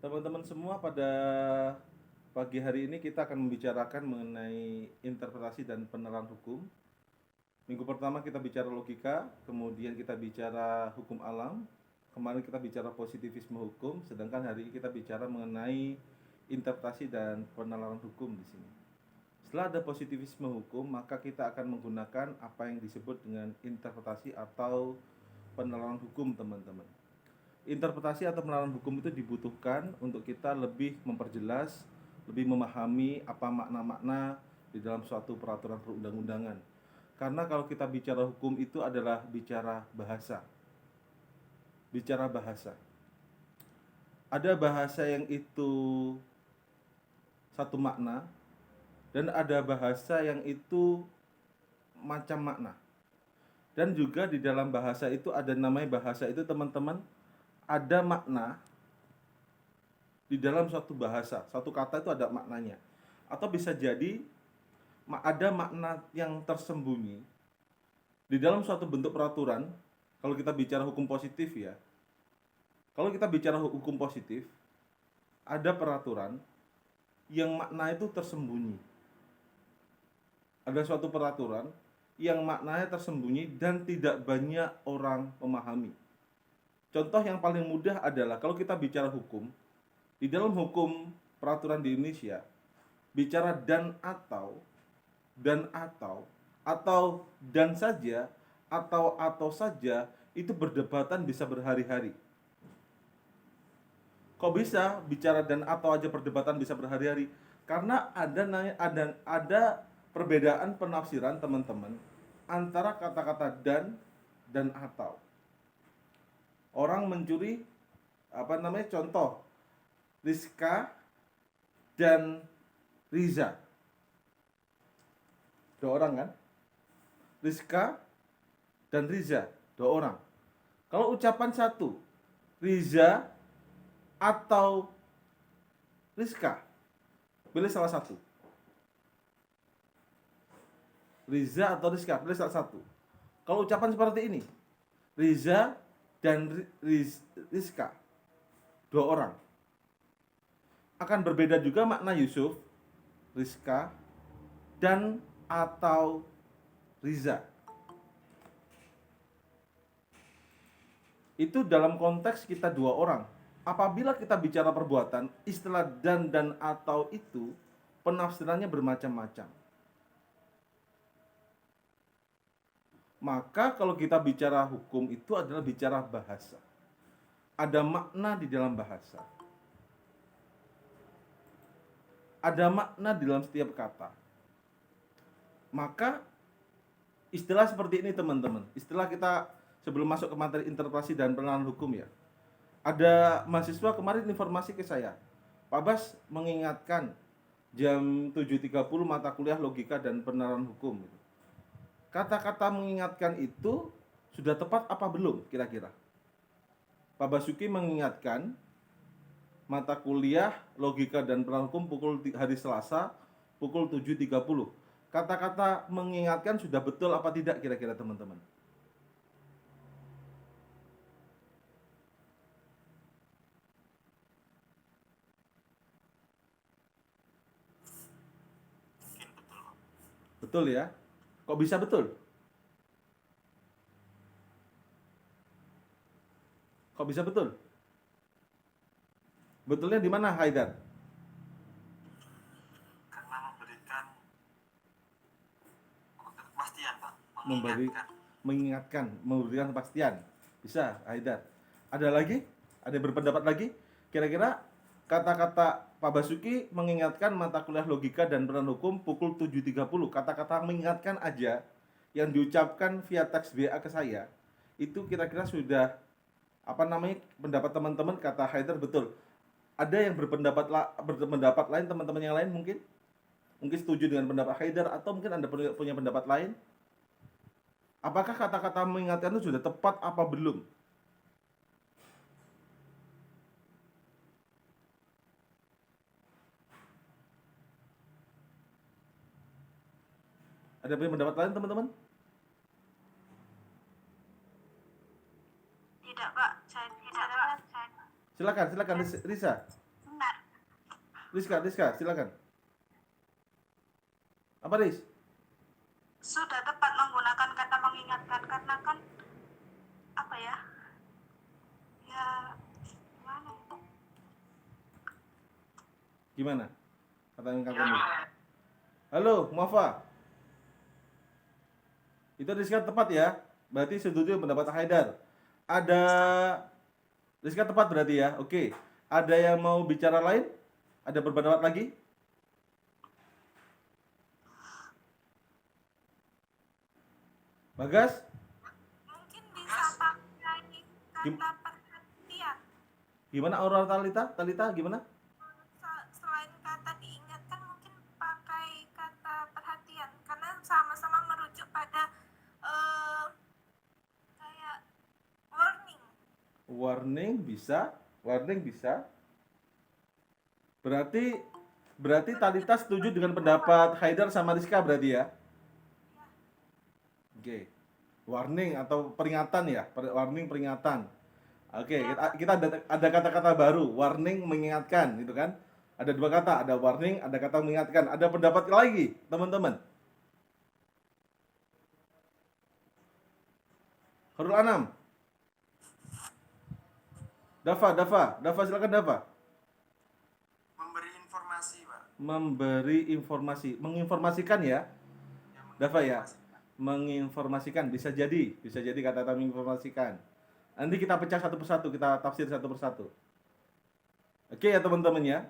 Teman-teman semua, pada pagi hari ini kita akan membicarakan mengenai interpretasi dan penerapan hukum. Minggu pertama kita bicara logika, kemudian kita bicara hukum alam, kemarin kita bicara positivisme hukum, sedangkan hari ini kita bicara mengenai interpretasi dan penerapan hukum di sini. Setelah ada positivisme hukum, maka kita akan menggunakan apa yang disebut dengan interpretasi atau penerapan hukum, teman-teman. Interpretasi atau penerapan hukum itu dibutuhkan untuk kita lebih memperjelas, lebih memahami apa makna-makna di dalam suatu peraturan perundang-undangan. Karena kalau kita bicara hukum itu adalah bicara bahasa. Bicara bahasa. Ada bahasa yang itu satu makna, dan ada bahasa yang itu macam makna. Dan juga di dalam bahasa itu ada namanya bahasa itu, teman-teman, ada makna di dalam suatu bahasa. Satu kata itu ada maknanya. Atau bisa jadi ada makna yang tersembunyi di dalam suatu bentuk peraturan. Kalau kita bicara hukum positif ya. Kalau kita bicara hukum positif, ada peraturan yang makna itu tersembunyi. Ada suatu peraturan yang maknanya tersembunyi dan tidak banyak orang memahami. Contoh yang paling mudah adalah kalau kita bicara hukum, di dalam hukum peraturan di Indonesia, bicara dan atau dan saja, atau saja, itu berdebatan bisa berhari-hari. Kok bisa bicara dan atau aja perdebatan bisa berhari-hari? Karena ada perbedaan penafsiran, teman-teman, antara kata-kata dan atau. Orang mencuri contoh Rizka dan Riza, dua orang kan? Rizka dan Riza, dua orang. Kalau ucapan satu, Riza atau Rizka, pilih salah satu. Riza atau Rizka, pilih salah satu. Kalau ucapan seperti ini, Riza dan Rizka, dua orang, akan berbeda juga makna Yusuf, Rizka, dan atau Riza. Itu dalam konteks kita dua orang. Apabila kita bicara perbuatan, istilah dan atau itu penafsirannya bermacam-macam. Maka kalau kita bicara hukum itu adalah bicara bahasa. Ada makna di dalam bahasa. Ada makna di dalam setiap kata. Maka istilah seperti ini, teman-teman. Istilah kita sebelum masuk ke materi interpretasi dan penerapan hukum ya. Ada mahasiswa kemarin informasi ke saya. Pak Bas mengingatkan jam 7.30 mata kuliah logika dan penerapan hukum. Kata-kata mengingatkan itu sudah tepat apa belum kira-kira? Pak Basuki mengingatkan mata kuliah logika dan penerapan hukum hari Selasa pukul 7.30. Kata-kata mengingatkan sudah betul apa tidak kira-kira, teman-teman? Betul ya? Kok bisa betul? Kok bisa betul? Betulnya di mana, Haidar? Karena memberikan kepastian, Pak. Memberikan kepastian. Bisa, Haidar. Ada lagi? Ada yang berpendapat lagi? Kira-kira kata-kata Pak Basuki mengingatkan mata kuliah logika dan penerapan hukum pukul 7.30. Kata-kata mengingatkan aja yang diucapkan via teks WA ke saya, itu kira-kira sudah pendapat teman-teman, kata Haidar betul. Ada yang berpendapat lain, teman-teman yang lain mungkin setuju dengan pendapat Haidar, atau mungkin Anda punya pendapat lain? Apakah kata-kata mengingatkan itu sudah tepat apa belum? Ada punya pendapat lain, teman-teman? Tidak, Pak. Saya Silakan Risa. Rizka, silakan. Apa, Riz? Sudah tepat menggunakan kata mengingatkan karena kan apa ya? Ya gimana itu? Gimana? Kata mengingatkan Ya, dulu. Halo, Muafa. Itu Rizka tepat ya? Berarti setuju pendapat Haidar. Ada Rizka tepat berarti ya? Oke. Ada yang mau bicara lain? Ada berpendapat lagi? Bagas? Mungkin bisa pakai Gim- kata perhatian. Gimana Aurora Talita? Talita gimana? Selain kata diingatkan mungkin pakai kata perhatian karena sama-sama merujuk pada kayak warning. Warning bisa. Berarti Talita setuju dengan pendapat Haidar sama Rizka berarti ya? Oke. Warning atau peringatan ya? Warning peringatan. Oke, kita ada kata-kata baru, warning mengingatkan gitu kan? Ada dua kata, ada warning, ada kata mengingatkan. Ada pendapat lagi, teman-teman? Hurul Anam. Dava silakan Dava. memberi informasi, Pak. Memberi informasi, menginformasikan ya, Dava ya. Menginformasikan bisa jadi kata-kata menginformasikan. Nanti kita pecah satu persatu, kita tafsir satu persatu. Oke ya teman-teman ya.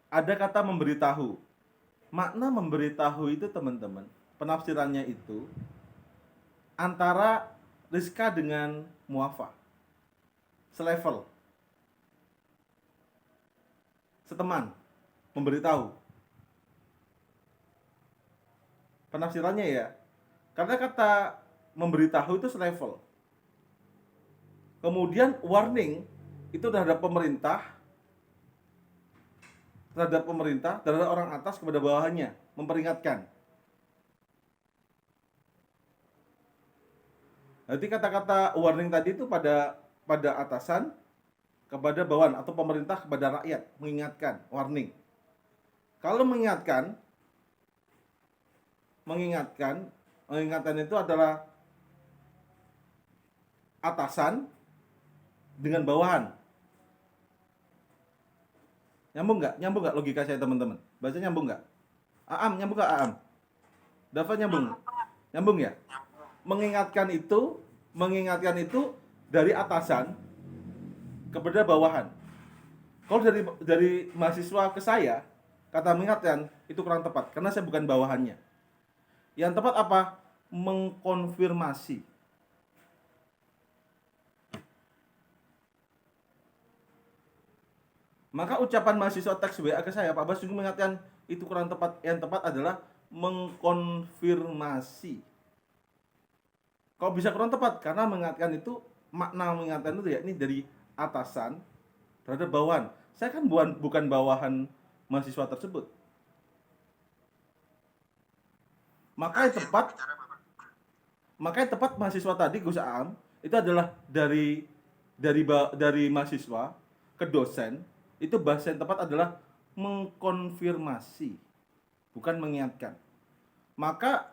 Ada kata memberitahu. Makna memberitahu itu teman-teman, penafsirannya itu antara Rizka dengan Muafa. Selevel. Seteman. Memberitahu. Penafsirannya ya. Karena kata memberitahu itu selevel. Kemudian warning itu terhadap pemerintah, terhadap orang atas kepada bawahannya, memperingatkan. Jadi kata-kata warning tadi itu pada atasan kepada bawahan atau pemerintah kepada rakyat, mengingatkan, warning. Kalau mengingatkan itu adalah atasan dengan bawahan. Nyambung nggak logika saya teman-teman? Baca nyambung nggak? Aam nyambung nggak Aam? Dava nyambung? Nyambung ya? Mengingatkan itu dari atasan kepada bawahan. Kalau dari mahasiswa ke saya, kata mengingatkan itu kurang tepat karena saya bukan bawahannya. Yang tepat apa? Mengkonfirmasi. Maka ucapan mahasiswa teks WA ke saya, Pak Bas juga mengingatkan itu kurang tepat. Yang tepat adalah mengkonfirmasi. Kok bisa kurang tepat? Karena mengingatkan itu, makna mengingatkan itu ya ini dari atasan terhadap bawahan. Saya kan bukan bawahan mahasiswa tersebut. Maka yang tepat mahasiswa tadi Gus Aam itu adalah dari mahasiswa ke dosen. Itu bahasa yang tepat adalah mengkonfirmasi, bukan mengingatkan. Maka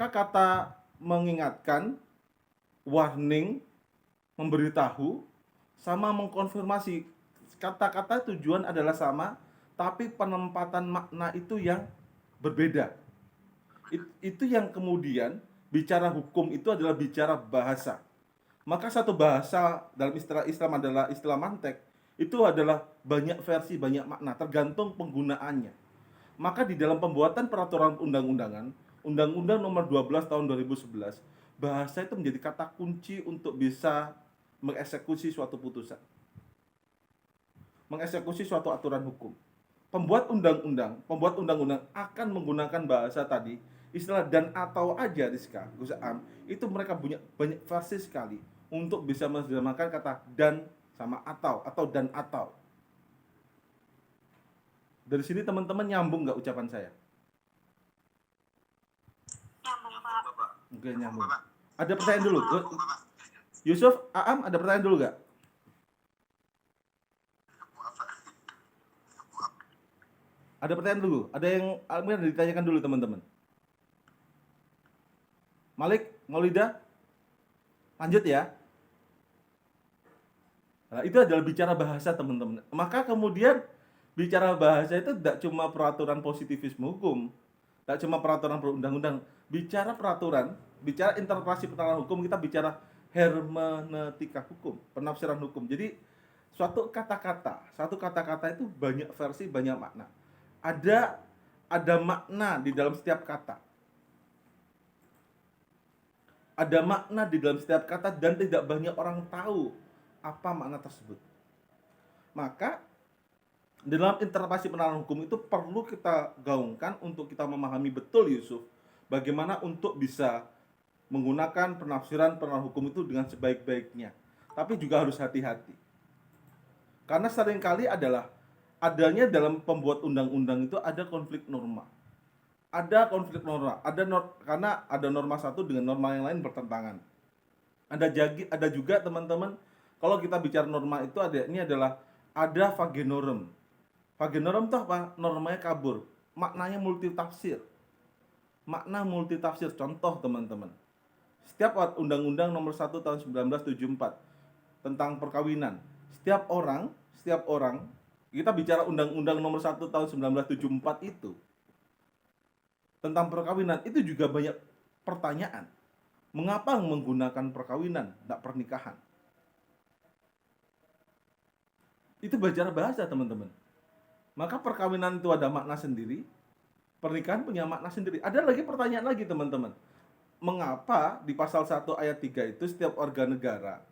kata mengingatkan, warning, memberitahu, sama mengkonfirmasi. Kata-kata tujuan adalah sama, tapi penempatan makna itu yang berbeda. Itu yang kemudian bicara hukum itu adalah bicara bahasa. Maka satu bahasa dalam istilah Islam adalah istilah mantek. Itu adalah banyak versi, banyak makna, tergantung penggunaannya. Maka di dalam pembuatan peraturan undang-undangan, Undang-Undang Nomor 12 Tahun 2011, bahasa itu menjadi kata kunci untuk bisa mengeksekusi suatu putusan, mengeksekusi suatu aturan hukum. Pembuat undang-undang akan menggunakan bahasa tadi, istilah dan atau aja Rizka, Gus Am, itu mereka punya banyak versi sekali untuk bisa menerjemahkan kata dan sama atau dan atau. Dari sini teman-teman nyambung nggak ucapan saya? Nyambung, Pak. Bapak. Oke, nyambung. Ada pertanyaan dulu. Yusuf, Aam, ada pertanyaan dulu nggak? Maaf, Pak. Ada pertanyaan dulu? Ada yang mungkin ditanyakan dulu teman-teman? Malik, Maulida, lanjut ya. Nah, itu adalah bicara bahasa teman-teman. Maka kemudian bicara bahasa itu tidak cuma peraturan positivisme hukum, tidak cuma peraturan perundang-undang. Bicara peraturan, bicara interpretasi penerapan hukum, kita bicara hermeneutika hukum, penafsiran hukum. Jadi satu kata-kata itu banyak versi, banyak makna. Ada makna di dalam setiap kata. Ada makna di dalam setiap kata dan tidak banyak orang tahu apa makna tersebut. Maka dalam interpretasi penerapan hukum itu perlu kita gaungkan untuk kita memahami betul Yusuf bagaimana untuk bisa menggunakan penafsiran penerapan hukum itu dengan sebaik-baiknya. Tapi juga harus hati-hati. Karena seringkali adanya dalam pembuat undang-undang itu ada konflik norma. Ada konflik norma, karena ada norma satu dengan norma yang lain bertentangan. Ada juga teman-teman, kalau kita bicara norma itu ada vagenorum. Vagenorum itu apa? Normanya kabur, maknanya multitafsir. Makna multitafsir, contoh teman-teman. Setiap undang-undang nomor 1 tahun 1974 tentang perkawinan, setiap orang, kita bicara undang-undang nomor 1 tahun 1974 itu tentang perkawinan, itu juga banyak pertanyaan. Mengapa menggunakan perkawinan, tidak pernikahan? Itu bicara bahasa teman-teman. Maka perkawinan itu ada makna sendiri, pernikahan punya makna sendiri. Ada lagi pertanyaan lagi teman-teman. Mengapa di pasal 1 ayat 3 itu setiap warga negara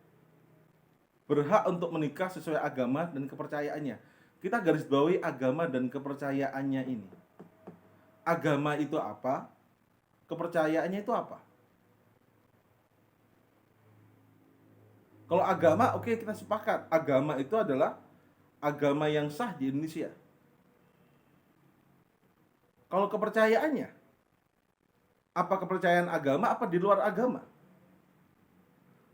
berhak untuk menikah sesuai agama dan kepercayaannya? Kita garis bawahi agama dan kepercayaannya ini. Agama itu apa? Kepercayaannya itu apa? Kalau agama, oke, kita sepakat. Agama itu adalah agama yang sah di Indonesia. Kalau kepercayaannya, apa kepercayaan agama, apa di luar agama?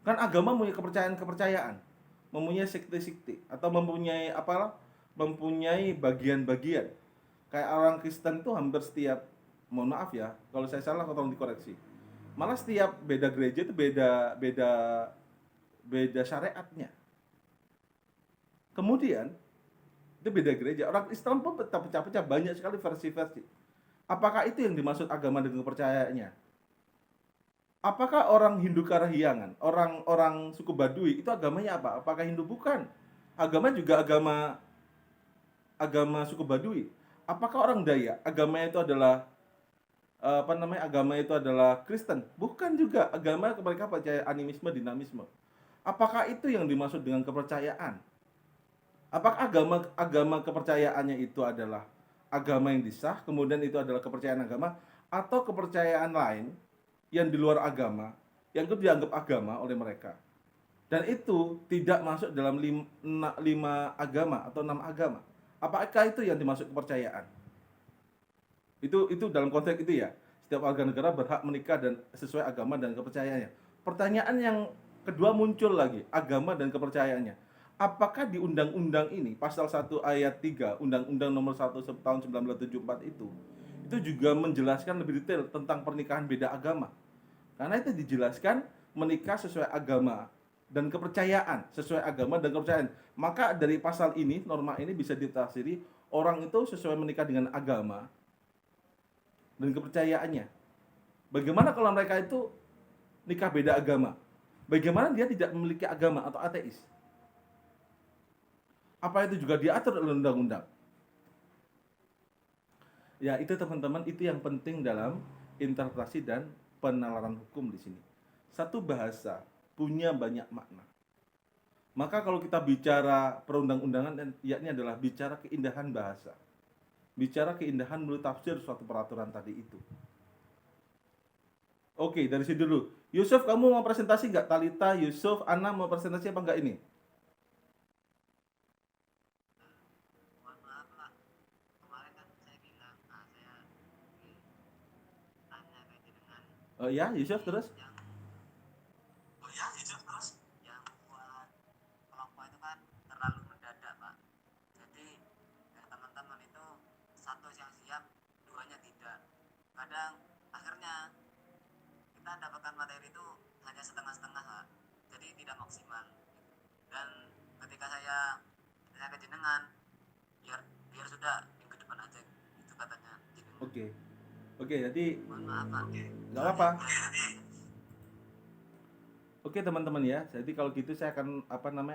Kan agama mempunyai kepercayaan-kepercayaan, mempunyai sekte-sekte, atau mempunyai bagian-bagian. Kayak orang Kristen itu hampir setiap, mohon maaf ya, kalau saya salah tolong dikoreksi. Malah setiap beda gereja itu beda syariatnya. Kemudian itu beda gereja. Orang Islam pun pecah-pecah, banyak sekali versi-versi. Apakah itu yang dimaksud agama dan kepercayaannya? Apakah orang Hindu Karahiangan, orang suku Baduy itu agamanya apa? Apakah Hindu? Bukan. Agama juga agama suku Baduy. Apakah orang Dayak agamanya itu adalah agama itu adalah Kristen? Bukan juga. Agama mereka percaya animisme, dinamisme. Apakah itu yang dimaksud dengan kepercayaan? Apakah agama kepercayaannya itu adalah agama yang disah, kemudian itu adalah kepercayaan agama, atau kepercayaan lain yang di luar agama, yang itu dianggap agama oleh mereka? Dan itu tidak masuk dalam 5 agama atau 6 agama. Apakah itu yang dimaksud kepercayaan? Itu dalam konteks itu ya. Setiap warga negara berhak menikah dan sesuai agama dan kepercayaannya. Pertanyaan yang kedua muncul lagi, agama dan kepercayaannya. Apakah di undang-undang ini, pasal 1 ayat 3, undang-undang nomor 1 tahun 1974 itu juga menjelaskan lebih detail tentang pernikahan beda agama. Karena itu dijelaskan menikah sesuai agama dan kepercayaan, sesuai agama dan kepercayaan. Maka dari pasal ini, norma ini bisa ditafsiri orang itu sesuai menikah dengan agama dan kepercayaannya. Bagaimana kalau mereka itu nikah beda agama? Bagaimana dia tidak memiliki agama atau ateis? Apa itu juga diatur oleh undang-undang? Ya, itu teman-teman, itu yang penting dalam interpretasi dan penalaran hukum di sini. Satu bahasa punya banyak makna. Maka kalau kita bicara perundang-undangan, yakni adalah bicara keindahan bahasa. Bicara keindahan menurut tafsir suatu peraturan tadi itu. Oke, dari sini dulu. Yusuf, kamu mau presentasi nggak? Talita, Yusuf, Ana mau presentasi apa nggak ini? Mohon maaf Pak, kemarin kan saya bilang, saya tanya kayak dengan Oh ya, Yusuf terus? yang buat kelompok itu kan terlalu mendadak Pak. Jadi teman-teman itu satu maksimal. Dan ketika saya ke jenengan, biar sudah minggu depan aja, itu katanya jenengan. Oke, jadi Mohon maaf Pak. nggak apa-apa. Oke teman-teman ya, jadi kalau gitu saya akan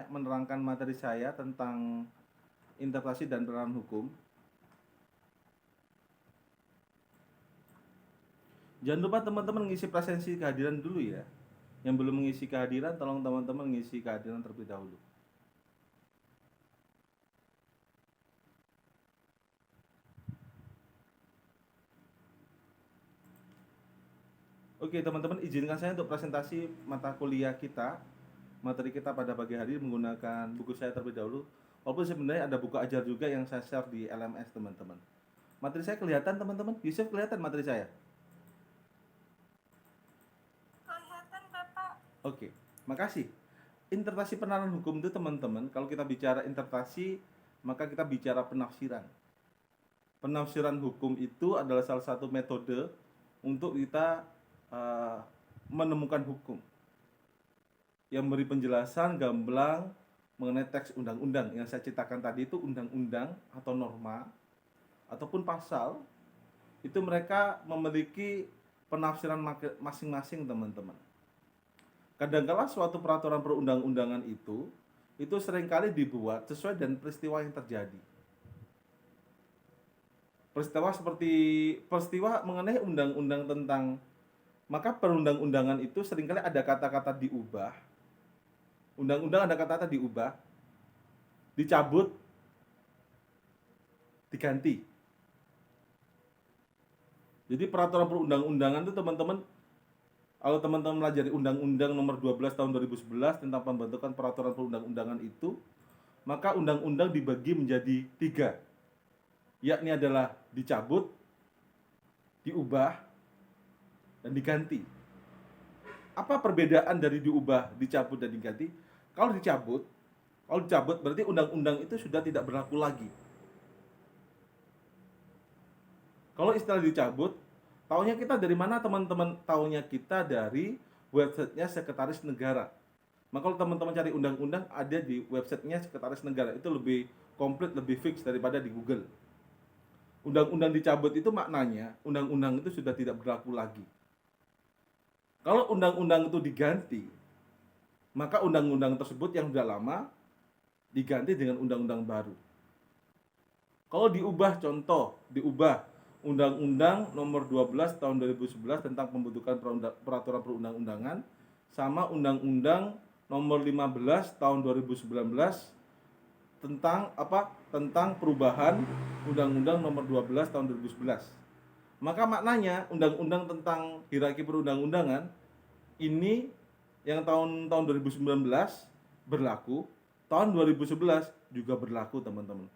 menerangkan materi saya tentang interpretasi dan penerapan hukum. Jangan lupa teman-teman mengisi presensi kehadiran dulu ya. Yang belum mengisi kehadiran, tolong teman-teman mengisi kehadiran terlebih dahulu. Oke teman-teman, izinkan saya untuk presentasi mata kuliah kita, materi kita pada pagi hari menggunakan buku saya terlebih dahulu. Walaupun sebenarnya ada buku ajar juga yang saya share di LMS teman-teman. Materi saya kelihatan teman-teman? Yusuf, kelihatan materi saya? Kelihatan Bapak. Oke, makasih. Interpretasi penerapan hukum itu teman-teman, kalau kita bicara interpretasi, maka kita bicara penafsiran. Penafsiran hukum itu adalah salah satu metode untuk kita menemukan hukum yang beri penjelasan gamblang mengenai teks undang-undang. Yang saya ceritakan tadi itu undang-undang atau norma ataupun pasal, itu mereka memiliki penafsiran masing-masing teman-teman. Kadangkala suatu peraturan perundang-undangan itu seringkali dibuat sesuai dengan peristiwa yang terjadi. Peristiwa mengenai undang-undang tentang, maka perundang-undangan itu seringkali ada kata-kata diubah. Undang-undang ada kata-kata diubah, dicabut, diganti. Jadi peraturan perundang-undangan itu teman-teman, kalau teman-teman pelajari Undang-Undang Nomor 12 Tahun 2011 tentang pembentukan peraturan perundang-undangan itu, maka undang-undang dibagi menjadi 3, yakni adalah dicabut, diubah, dan diganti. Apa perbedaan dari diubah, dicabut, dan diganti? Kalau dicabut berarti undang-undang itu sudah tidak berlaku lagi. Kalau istilah dicabut, taunya kita dari mana teman-teman? Taunya kita dari websitenya Sekretaris Negara. Maka kalau teman-teman cari undang-undang, ada di websitenya Sekretaris Negara. Itu lebih komplit, lebih fix daripada di Google. Undang-undang dicabut itu maknanya undang-undang itu sudah tidak berlaku lagi. Kalau undang-undang itu diganti, maka undang-undang tersebut yang sudah lama diganti dengan undang-undang baru. Kalau diubah, contoh, diubah Undang-Undang Nomor 12 Tahun 2011 tentang pembentukan peraturan perundang-undangan sama Undang-Undang Nomor 15 Tahun 2019 tentang Tentang perubahan Undang-Undang Nomor 12 Tahun 2011. Maka maknanya undang-undang tentang hierarki perundang-undangan ini yang tahun 2019 berlaku, tahun 2011 juga berlaku teman-teman.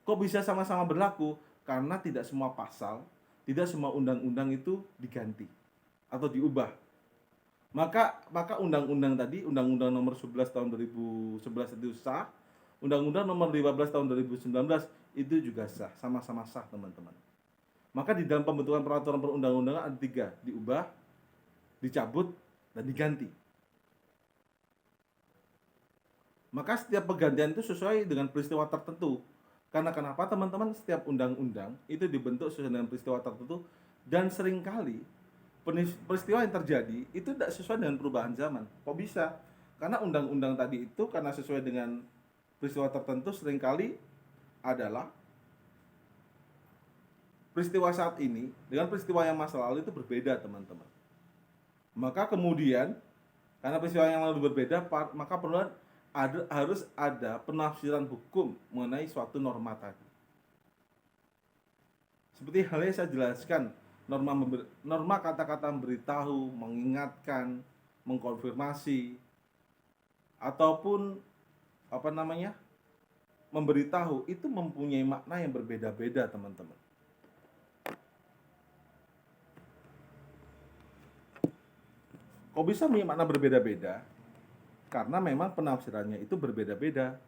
Kok bisa sama-sama berlaku? Karena tidak semua pasal, tidak semua undang-undang itu diganti atau diubah. Maka undang-undang tadi, Undang-Undang Nomor 11 Tahun 2011 itu sah, Undang-Undang Nomor 15 Tahun 2019 itu juga sah, sama-sama sah teman-teman. Maka di dalam pembentukan peraturan perundang-undangan ada 3, diubah, dicabut, dan diganti. Maka setiap pergantian itu sesuai dengan peristiwa tertentu. Karena kenapa teman-teman? Setiap undang-undang itu dibentuk sesuai dengan peristiwa tertentu, dan seringkali peristiwa yang terjadi itu tidak sesuai dengan perubahan zaman. Kok bisa? Karena undang-undang tadi itu karena sesuai dengan peristiwa tertentu seringkali adalah peristiwa saat ini dengan peristiwa yang masa lalu itu berbeda teman-teman. Maka kemudian karena peristiwa yang lalu berbeda, maka harus ada penafsiran hukum mengenai suatu norma tadi. Seperti halnya saya jelaskan, norma kata-kata memberitahu, mengingatkan, mengkonfirmasi, ataupun memberitahu itu mempunyai makna yang berbeda-beda teman-teman. Kok bisa punya makna berbeda-beda? Karena memang penafsirannya itu berbeda-beda.